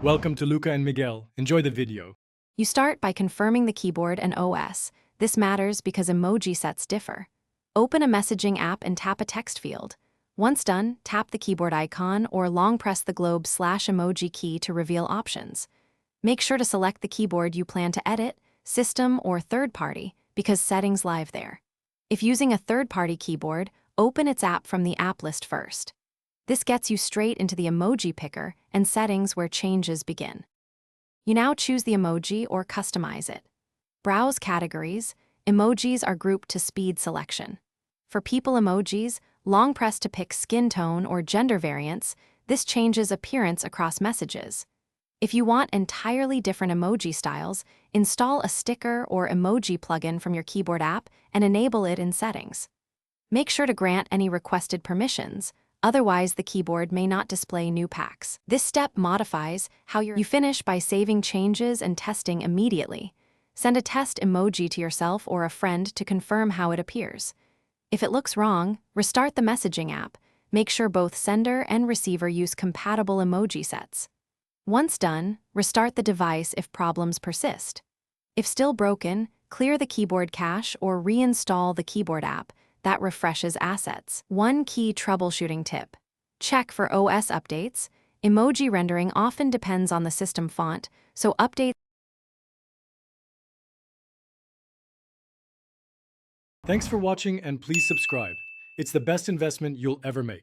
Welcome to Luca and Miguel. Enjoy the video. You start by confirming the keyboard and OS. This matters because emoji sets differ. Open a messaging app and tap a text field. Once done, tap the keyboard icon or long press the globe/emoji key to reveal options. Make sure to select the keyboard you plan to edit, system or third-party, because settings live there. If using a third-party keyboard, open its app from the app list first. This gets you straight into the emoji picker and settings where changes begin. You now choose the emoji or customize it. Browse categories. Emojis are grouped to speed selection. For people emojis, long press to pick skin tone or gender variants. This changes appearance across messages. If you want entirely different emoji styles, install a sticker or emoji plugin from your keyboard app and enable it in settings. Make sure to grant any requested permissions. Otherwise, the keyboard may not display new packs. This step modifies how you finish by saving changes and testing immediately. Send a test emoji to yourself or a friend to confirm how it appears. If it looks wrong, restart the messaging app. Make sure both sender and receiver use compatible emoji sets. Once done, restart the device if problems persist. If still broken, clear the keyboard cache or reinstall the keyboard app. That refreshes assets. One key troubleshooting tip. Check for OS updates. Emoji rendering often depends on the system font, so updates. Thanks for watching and please subscribe. It's the best investment you'll ever make.